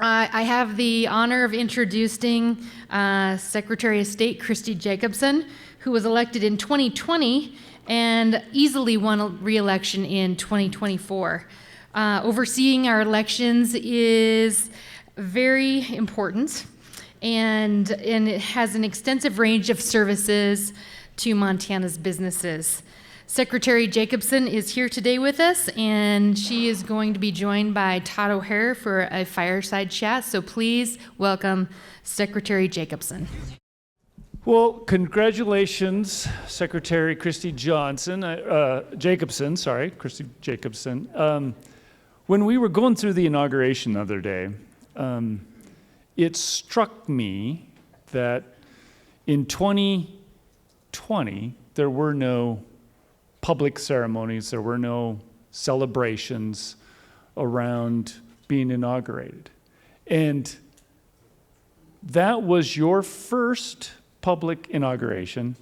I have the honor of introducing Secretary of State Christy Jacobson, who was elected in 2020 and easily won a re-election in 2024. Overseeing our elections is very important, and it has an extensive range of services to Montana's businesses. Secretary Jacobson is here today with us, and she is going to be joined by Todd O'Hare for a fireside chat. So please welcome Secretary Jacobson. Well, congratulations, Secretary Christy Jacobson. When we were going through the inauguration the other day, it struck me that in 2020, there were no public ceremonies, there were no celebrations around being inaugurated. And that was your first public inauguration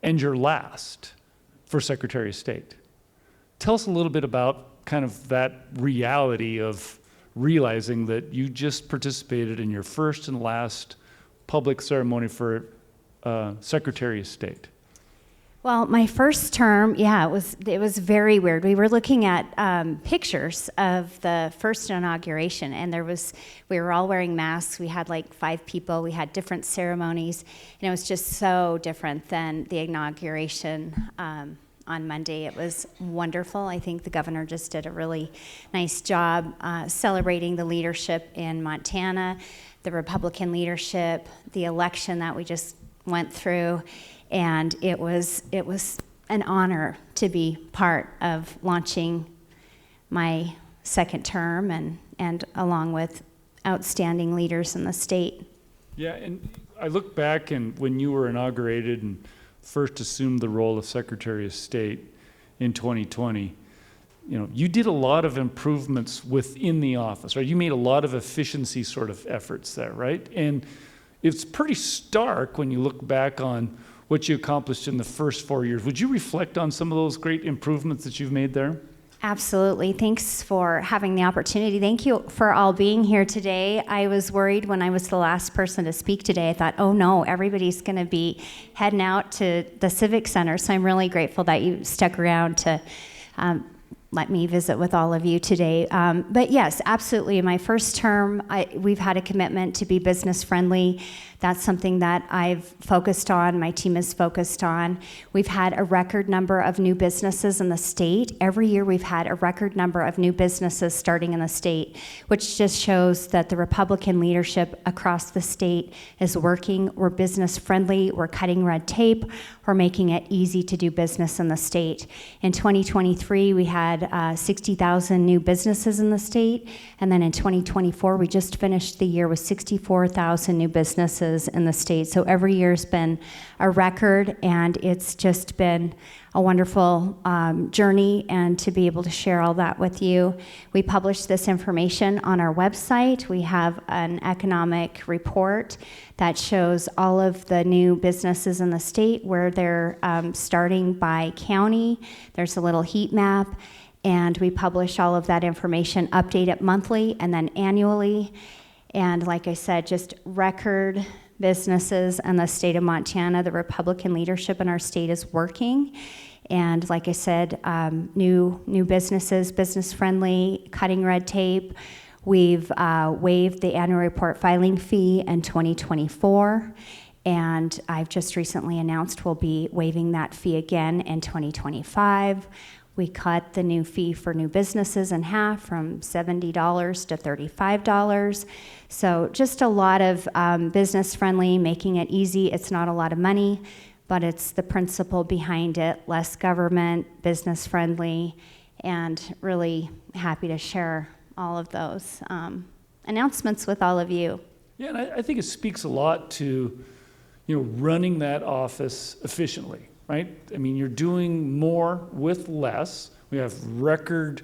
and your last for Secretary of State. Tell us a little bit about kind of that reality of realizing that you just participated in your first and last public ceremony for Secretary of State. Well, my first term, it was very weird. We were looking at pictures of the first inauguration, and we were all wearing masks. We had like 5 people. We had different ceremonies, and it was just so different than the inauguration on Monday. It was wonderful. I think the governor just did a really nice job celebrating the leadership in Montana, the Republican leadership, the election that we just went through. And it was an honor to be part of launching my second term and along with outstanding leaders in the state. Yeah, and I look back and when you were inaugurated and first assumed the role of Secretary of State in 2020, you did a lot of improvements within the office, right? You made a lot of efficiency sort of efforts there, right? And it's pretty stark when you look back on what you accomplished in the first 4 years. Would you reflect on some of those great improvements that you've made there? Absolutely. Thanks for having the opportunity. Thank you for all being here today. I was worried when I was the last person to speak today. I thought, oh no, everybody's going to be heading out to the Civic Center. So I'm really grateful that you stuck around to let me visit with all of you today. But yes, absolutely. In my first term, we've had a commitment to be business friendly. That's something that I've focused on, my team is focused on. We've had a record number of new businesses in the state. Every year we've had a record number of new businesses starting in the state, which just shows that the Republican leadership across the state is working. We're business friendly, we're cutting red tape, we're making it easy to do business in the state. In 2023, we had 60,000 new businesses in the state, and then in 2024, we just finished the year with 64,000 new businesses in the state. So every year's been a record, and it's just been a wonderful journey, and to be able to share all that with you. We publish this information on our website. We have an economic report that shows all of the new businesses in the state, where they're starting by county. There's a little heat map, and we publish all of that information, update it monthly and then annually. And like I said, just record businesses in the state of Montana. The Republican leadership in our state is working. And like I said, new businesses, business friendly, cutting red tape. We've waived the annual report filing fee in 2024. And I've just recently announced we'll be waiving that fee again in 2025. We cut the new fee for new businesses in half, from $70 to $35. So just a lot of business friendly, making it easy. It's not a lot of money, but it's the principle behind it: less government, business friendly, and really happy to share all of those announcements with all of you. Yeah, and I think it speaks a lot to running that office efficiently. Right? I mean, you're doing more with less. We have record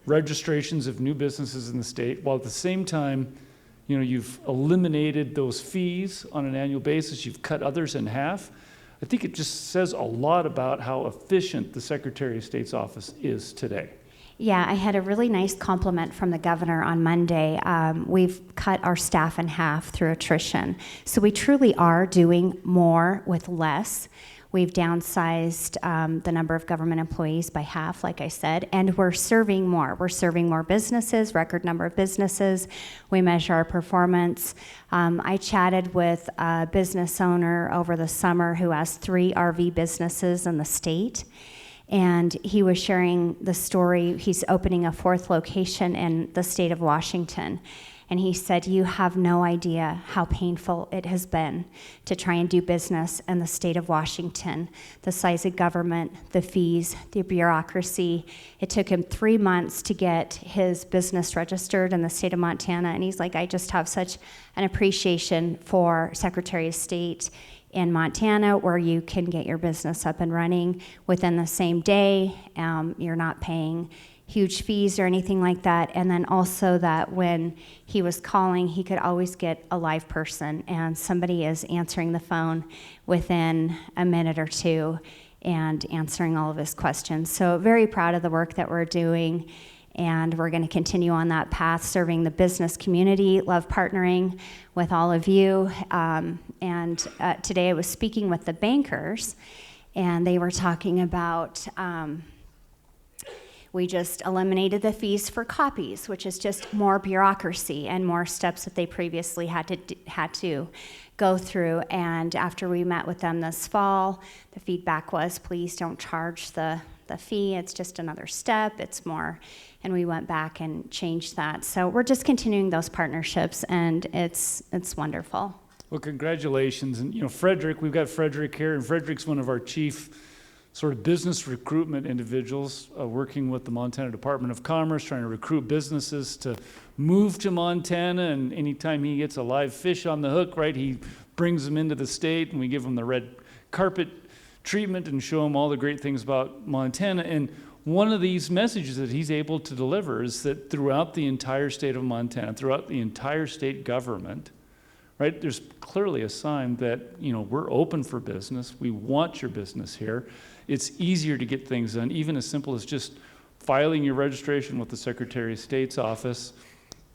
registrations of new businesses in the state, while at the same time, you've eliminated those fees on an annual basis. You've cut others in half. I think it just says a lot about how efficient the Secretary of State's office is today. Yeah, I had a really nice compliment from the governor on Monday. We've cut our staff in half through attrition. So we truly are doing more with less. We've downsized the number of government employees by half, like I said, and we're serving more. We're serving more businesses, record number of businesses. We measure our performance. I chatted with a business owner over the summer who has 3 RV businesses in the state. And he was sharing the story. He's opening a 4th location in the state of Washington. And he said, you have no idea how painful it has been to try and do business in the state of Washington. The size of government, the fees, the bureaucracy. It took him 3 months to get his business registered in the state of Montana. And he's like, I just have such an appreciation for Secretary of State in Montana, where you can get your business up and running within the same day. You're not paying huge fees or anything like that. And then also that when he was calling, he could always get a live person, and somebody is answering the phone within a minute or 2 and answering all of his questions. So very proud of the work that we're doing. And we're going to continue on that path, serving the business community. Love partnering with all of you. Today I was speaking with the bankers, and they were talking about we just eliminated the fees for copies, which is just more bureaucracy and more steps that they previously had to go through. And after we met with them this fall, the feedback was, please don't charge the fee. It's just another step. It's more. And we went back and changed that. So we're just continuing those partnerships, and it's wonderful. Well, congratulations. And, Frederick, we've got Frederick here, and Frederick's one of our chief sort of business recruitment individuals, working with the Montana Department of Commerce, trying to recruit businesses to move to Montana. And anytime he gets a live fish on the hook, right, he brings them into the state, and we give them the red carpet treatment and show them all the great things about Montana. And one of these messages that he's able to deliver is that throughout the entire state of Montana, throughout the entire state government, right, there's clearly a sign that, we're open for business. We want your business here. It's easier to get things done, even as simple as just filing your registration with the Secretary of State's office.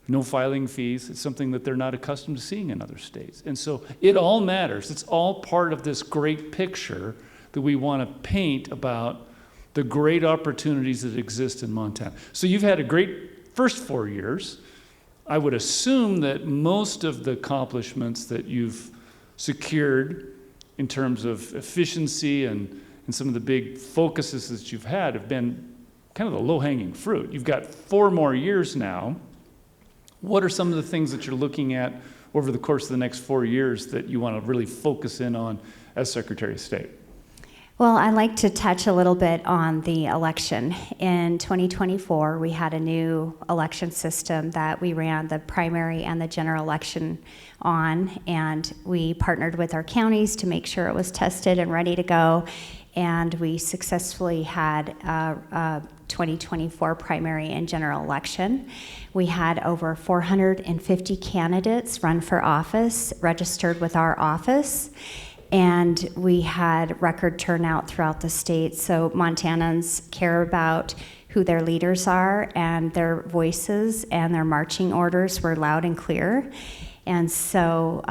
No filing fees. It's something that they're not accustomed to seeing in other states. And so it all matters. It's all part of this great picture that we want to paint about the great opportunities that exist in Montana. So you've had a great first 4 years. I would assume that most of the accomplishments that you've secured in terms of efficiency and some of the big focuses that you've had have been kind of the low-hanging fruit. You've got 4 more years now. What are some of the things that you're looking at over the course of the next 4 years that you want to really focus in on as Secretary of State? Well, I'd like to touch a little bit on the election. In 2024, we had a new election system that we ran the primary and the general election on, and we partnered with our counties to make sure it was tested and ready to go, and we successfully had a 2024 primary and general election. We had over 450 candidates run for office, registered with our office. And we had record turnout throughout the state. So Montanans care about who their leaders are, and their voices and their marching orders were loud and clear. And so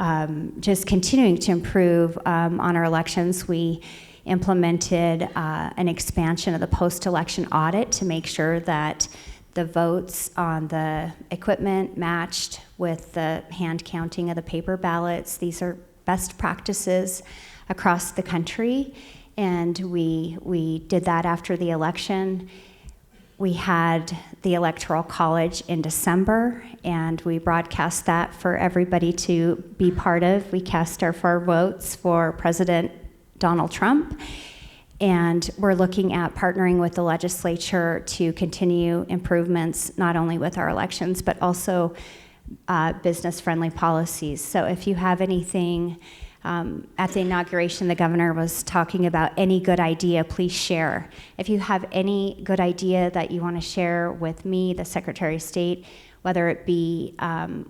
just continuing to improve on our elections, we implemented an expansion of the post-election audit to make sure that the votes on the equipment matched with the hand counting of the paper ballots. These are best practices across the country, and we did that after the election. We had the Electoral College in December, and we broadcast that for everybody to be part of. We cast our 4 votes for President Donald Trump, and we're looking at partnering with the legislature to continue improvements, not only with our elections, but also business-friendly policies. So if you have anything, at the inauguration, the governor was talking about any good idea, please share. If you have any good idea that you want to share with me, the Secretary of State, whether it be on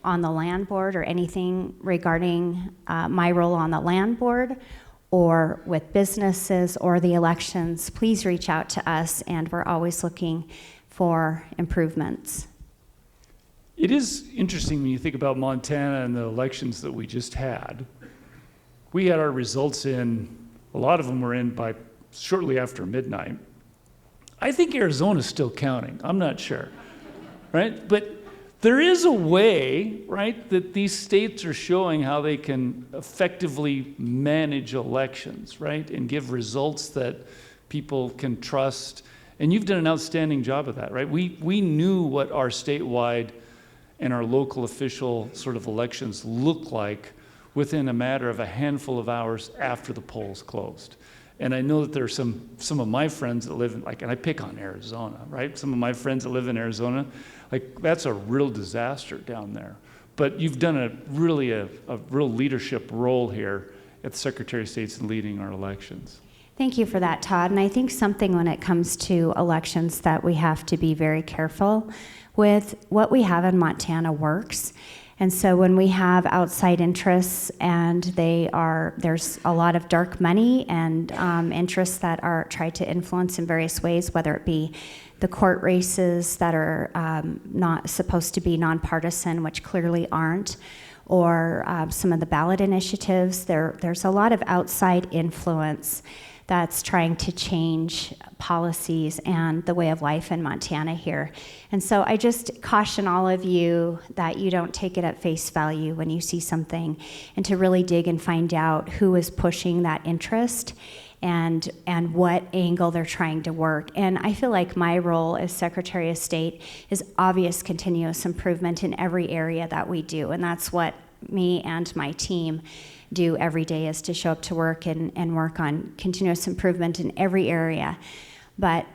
the land board or anything regarding my role on the land board, or with businesses or the elections, please reach out to us, and we're always looking for improvements. It is interesting when you think about Montana and the elections that we just had. We had our results in, a lot of them were in by shortly after midnight. I think Arizona's still counting. I'm not sure, right? But there is a way, right, that these states are showing how they can effectively manage elections, right, and give results that people can trust. And you've done an outstanding job of that, right? We knew what our statewide and our local official sort of elections look like within a matter of a handful of hours after the polls closed. And I know that there's some of my friends that live in, like, and I pick on Arizona, right? Some of my friends that live in Arizona, like, that's a real disaster down there. But you've done a real leadership role here at the Secretary of State's in leading our elections. Thank you for that, Todd. And I think something when it comes to elections that we have to be very careful with, what we have in Montana works. And so when we have outside interests and there's a lot of dark money and interests that are tried to influence in various ways, whether it be the court races that are not supposed to be nonpartisan, which clearly aren't, or some of the ballot initiatives, there's a lot of outside influence that's trying to change policies and the way of life in Montana here. And so I just caution all of you that you don't take it at face value when you see something, and to really dig and find out who is pushing that interest and what angle they're trying to work. And I feel like my role as Secretary of State is obvious continuous improvement in every area that we do, and that's what me and my team do every day, is to show up to work and work on continuous improvement in every area. But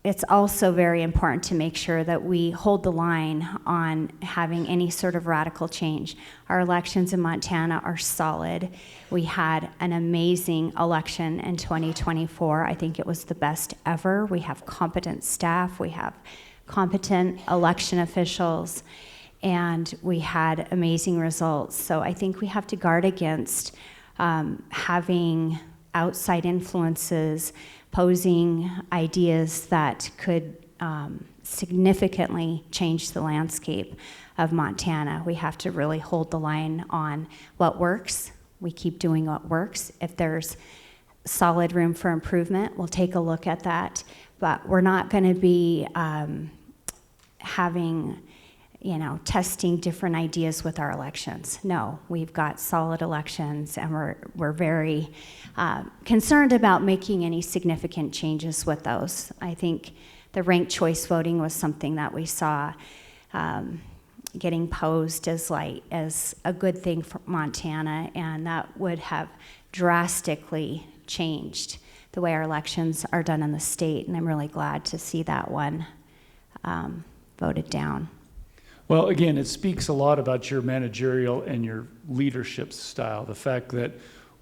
it's also very important to make sure that we hold the line on having any sort of radical change. Our elections in Montana are solid. We had an amazing election in 2024. I think it was the best ever. We have competent staff. We have competent election officials. And we had amazing results. So I think we have to guard against having outside influences posing ideas that could significantly change the landscape of Montana. We have to really hold the line on what works. We keep doing what works. If there's solid room for improvement, we'll take a look at that. But we're not going to be testing different ideas with our elections. No, we've got solid elections, and we're very concerned about making any significant changes with those. I think the ranked choice voting was something that we saw getting posed as a good thing for Montana, and that would have drastically changed the way our elections are done in the state, and I'm really glad to see that one voted down. Well, again, it speaks a lot about your managerial and your leadership style, the fact that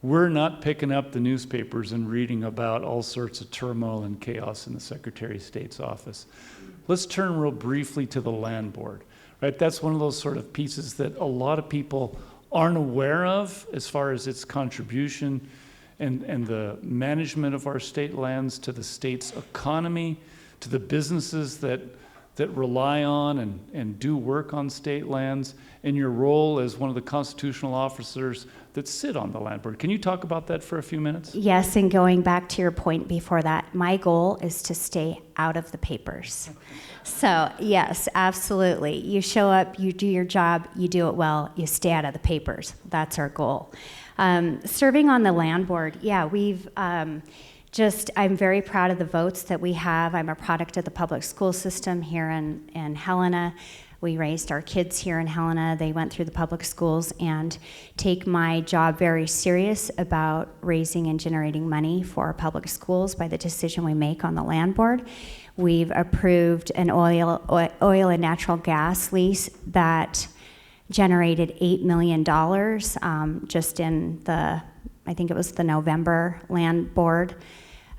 we're not picking up the newspapers and reading about all sorts of turmoil and chaos in the Secretary of State's office. Let's turn real briefly to the land board, right? That's one of those sort of pieces that a lot of people aren't aware of as far as its contribution and the management of our state lands to the state's economy, to the businesses that rely on and do work on state lands, and your role as one of the constitutional officers that sit on the land board. Can you talk about that for a few minutes? Yes, and going back to your point before that, my goal is to stay out of the papers. So yes, absolutely. You show up, you do your job, you do it well, you stay out of the papers. That's our goal. Serving on the land board, yeah, I'm very proud of the votes that we have. I'm a product of the public school system here in Helena. We raised our kids here in Helena. They went through the public schools, and take my job very serious about raising and generating money for our public schools by the decision we make on the land board. We've approved an oil and natural gas lease that generated $8 million just in I think it was the November land board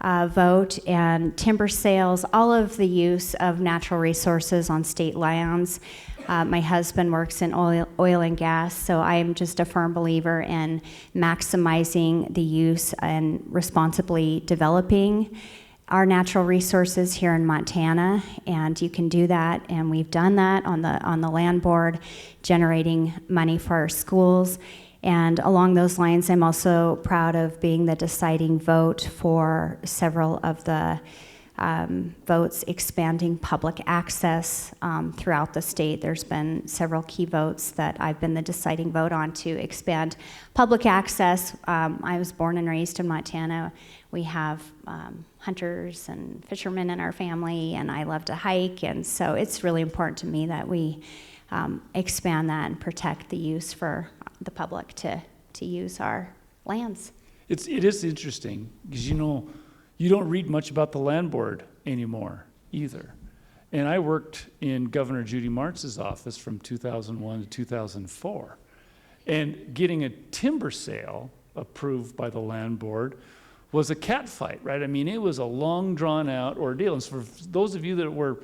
vote, and timber sales, all of the use of natural resources on state lands. My husband works in oil and gas, so I am just a firm believer in maximizing the use and responsibly developing our natural resources here in Montana, and you can do that, and we've done that on the land board, generating money for our schools. And along those lines, I'm also proud of being the deciding vote for several of the votes expanding public access throughout the state. There's been several key votes that I've been the deciding vote on to expand public access. I was born and raised in Montana. We have hunters and fishermen in our family, and I love to hike, and so it's really important to me that we expand that and protect the use for the public to use our lands. It is interesting because you don't read much about the land board anymore either. And I worked in Governor Judy Martz's office from 2001 to 2004. And getting a timber sale approved by the land board was a catfight, right? I mean, it was a long drawn out ordeal. And so for those of you that were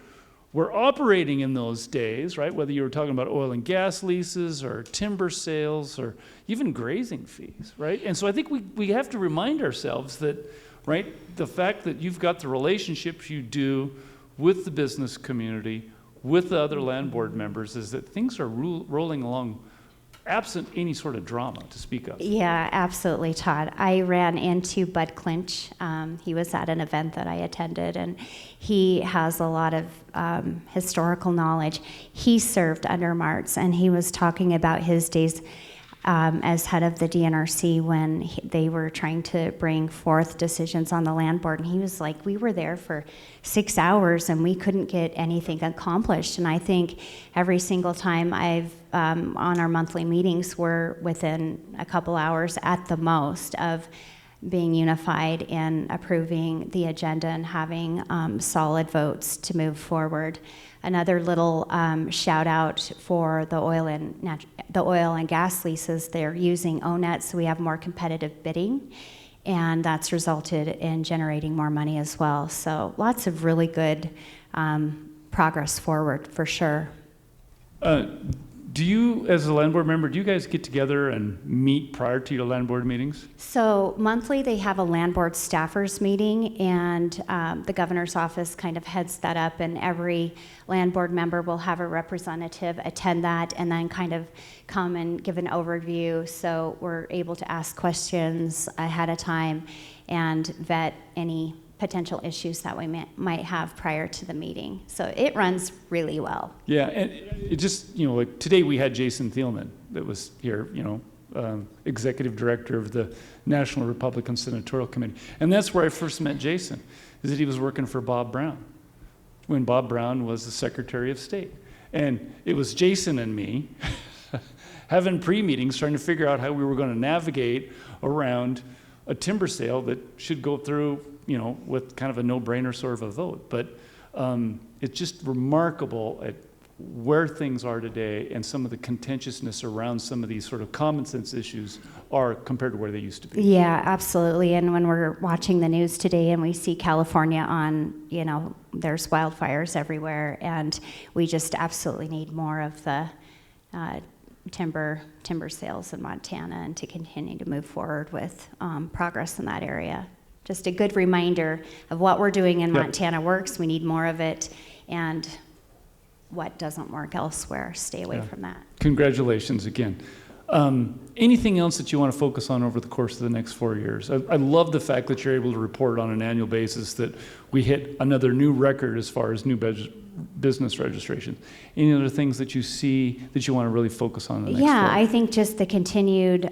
operating in those days, right, whether you were talking about oil and gas leases or timber sales or even grazing fees, right? And so I think we have to remind ourselves that, right, the fact that you've got the relationships you do with the business community, with the other land board members, is that things are rolling along absent any sort of drama to speak of. Yeah, absolutely, Todd. I ran into Bud Clinch. He was at an event that I attended, and he has a lot of historical knowledge. He served under Martz, and he was talking about his days as head of the DNRC when they were trying to bring forth decisions on the land board. And he was like, we were there for 6 hours and we couldn't get anything accomplished. And I think every single time on our monthly meetings, we're within a couple hours at the most of being unified in approving the agenda and having solid votes to move forward. Another little shout out for the oil and gas leases. They're using ONET, so we have more competitive bidding, and that's resulted in generating more money as well. So lots of really good progress forward for sure. Do you, as a land board member, do you guys get together and meet prior to your land board meetings? So monthly they have a land board staffers meeting, and the governor's office kind of heads that up, and every land board member will have a representative attend that and then kind of come and give an overview, so we're able to ask questions ahead of time and vet any potential issues that we might have prior to the meeting. So it runs really well. Yeah, and it just, like today we had Jason Thielman that was here, executive director of the National Republican Senatorial Committee. And that's where I first met Jason, is that he was working for Bob Brown when Bob Brown was the Secretary of State. And it was Jason and me having pre-meetings trying to figure out how we were going to navigate around a timber sale that should go through, with kind of a no-brainer sort of a vote. But it's just remarkable at where things are today and some of the contentiousness around some of these sort of common sense issues are compared to where they used to be. Yeah, absolutely. And when we're watching the news today and we see California on, there's wildfires everywhere, and we just absolutely need more of the timber sales in Montana, and to continue to move forward with progress in that area. Just a good reminder of what we're doing in Montana works. We need more of it, and what doesn't work elsewhere, stay away from that. Congratulations again. Anything else that you want to focus on over the course of the next 4 years? I love the fact that you're able to report on an annual basis that we hit another new record as far as new business registration. Any other things that you see that you want to really focus on in the next 4 years? I think just the continued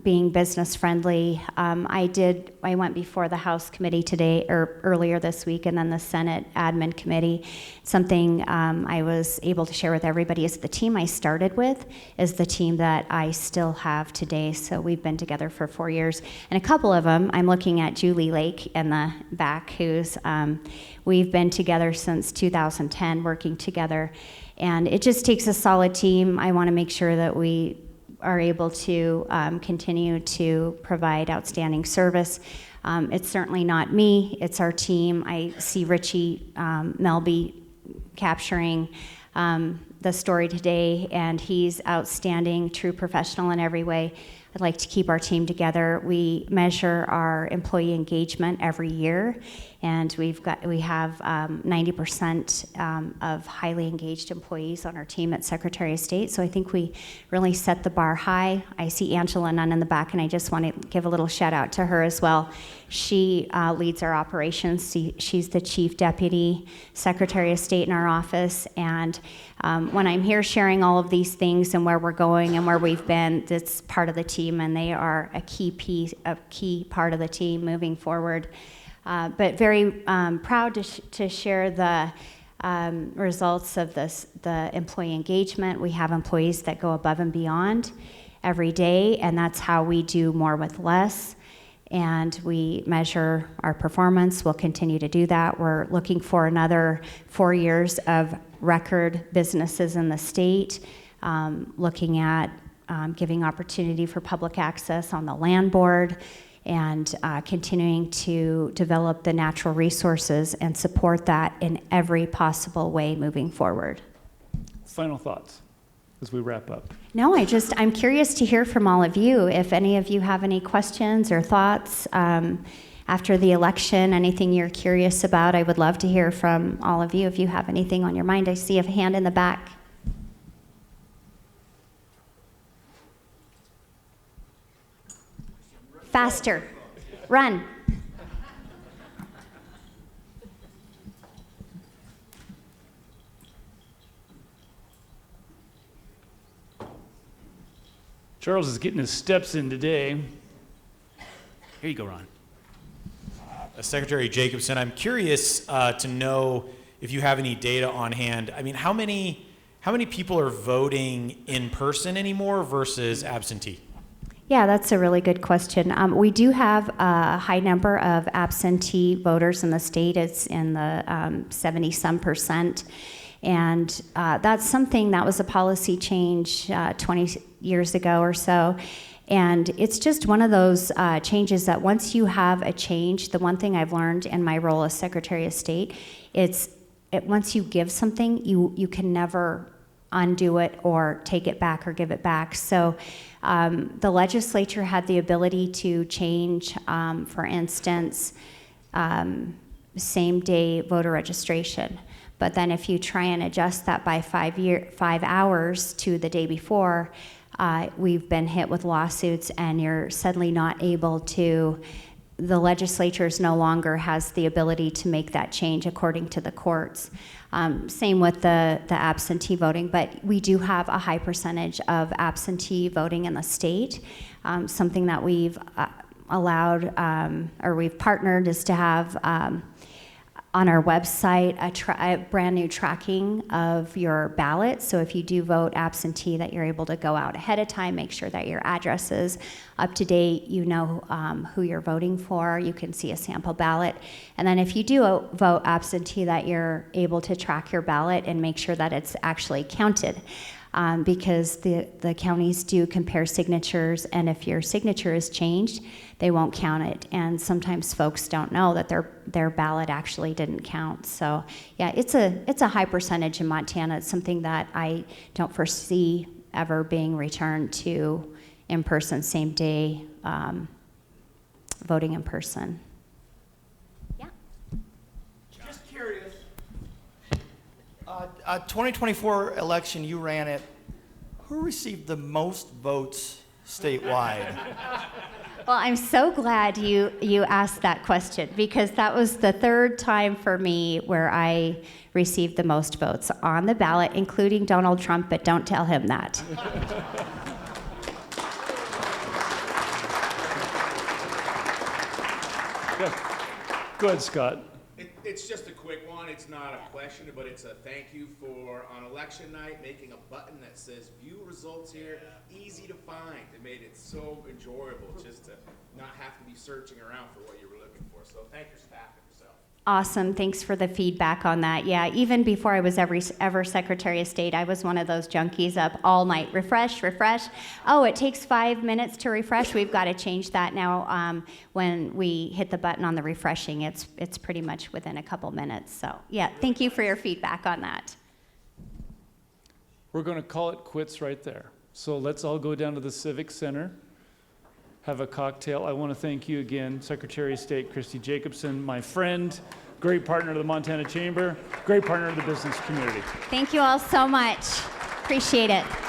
being business friendly. I went before the House committee today, or earlier this week, and then the Senate admin committee. Something I was able to share with everybody is the team I started with is the team that I still have today. So we've been together for 4 years, and a couple of them, I'm looking at Julie Lake in the back, who's we've been together since 2010, working together, and it just takes a solid team. I want to make sure that we are able to continue to provide outstanding service. It's certainly not me, it's our team. I see Richie Melby capturing the story today, and he's outstanding, true professional in every way. I'd like to keep our team together. We measure our employee engagement every year, and we have 90% of highly engaged employees on our team at Secretary of State. So I think we really set the bar high. I see Angela Nunn in the back, and I just want to give a little shout out to her as well. She leads our operations. She's the Chief Deputy Secretary of State in our office. And when I'm here sharing all of these things and where we're going and where we've been, that's part of the team, and they are a key part of the team moving forward. But very proud to share the results of the employee engagement. We have employees that go above and beyond every day, and that's how we do more with less. And we measure our performance. We'll continue to do that. We're looking for another 4 years of record businesses in the state, looking at giving opportunity for public access on the land board, and continuing to develop the natural resources and support that in every possible way moving forward. Final thoughts as we wrap up. No, I'm curious to hear from all of you. If any of you have any questions or thoughts after the election, anything you're curious about, I would love to hear from all of you if you have anything on your mind. I see a hand in the back. Faster. Run. Charles is getting his steps in today. Here you go, Ron. Secretary Jacobson, I'm curious to know if you have any data on hand. I mean, how many people are voting in person anymore versus absentee? Yeah, that's a really good question. We do have a high number of absentee voters in the state. It's in the 70-some percent. And that's something that was a policy change 20 years ago or so. And it's just one of those changes that once you have a change, the one thing I've learned in my role as Secretary of State, once you give something, you can never undo it or take it back or give it back. So the legislature had the ability to change, for instance, same-day voter registration. But then if you try and adjust that by 5 hours to the day before, we've been hit with lawsuits, and you're suddenly not able to, the legislature no longer has the ability to make that change according to the courts. Same with the absentee voting, but we do have a high percentage of absentee voting in the state. Something that we've allowed, or we've partnered, is to have on our website a brand new tracking of your ballot. So if you do vote absentee, that you're able to go out ahead of time, make sure that your address is up to date, you know who you're voting for, you can see a sample ballot. And then if you do vote absentee, that you're able to track your ballot and make sure that it's actually counted. Because the counties do compare signatures, and if your signature is changed, they won't count it. And sometimes folks don't know that their ballot actually didn't count. So yeah, it's a high percentage in Montana. It's something that I don't foresee ever being returned to in person, same day voting in person. Yeah. Just curious. 2024 election, you ran it. Who received the most votes statewide? Well, I'm so glad you asked that question, because that was the third time for me where I received the most votes on the ballot, including Donald Trump, but don't tell him that. Go ahead, Scott. It's just a quick one. It's not a question, but it's a thank you for, on election night, making a button that says view results here, easy to find. It made it so enjoyable just to not have to be searching around for what you were looking for. So thank your staff and yourself. Awesome. Thanks for the feedback on that. Yeah, even before I was ever Secretary of State, I was one of those junkies up all night. Refresh. Oh, it takes 5 minutes to refresh. We've got to change that now. When we hit the button on the refreshing, it's pretty much within a couple minutes. So yeah, thank you for your feedback on that. We're going to call it quits right there. So let's all go down to the Civic Center. have a cocktail. I want to thank you again, Secretary of State Christy Jacobson, my friend, great partner of the Montana Chamber, great partner of the business community. Thank you all so much. Appreciate it.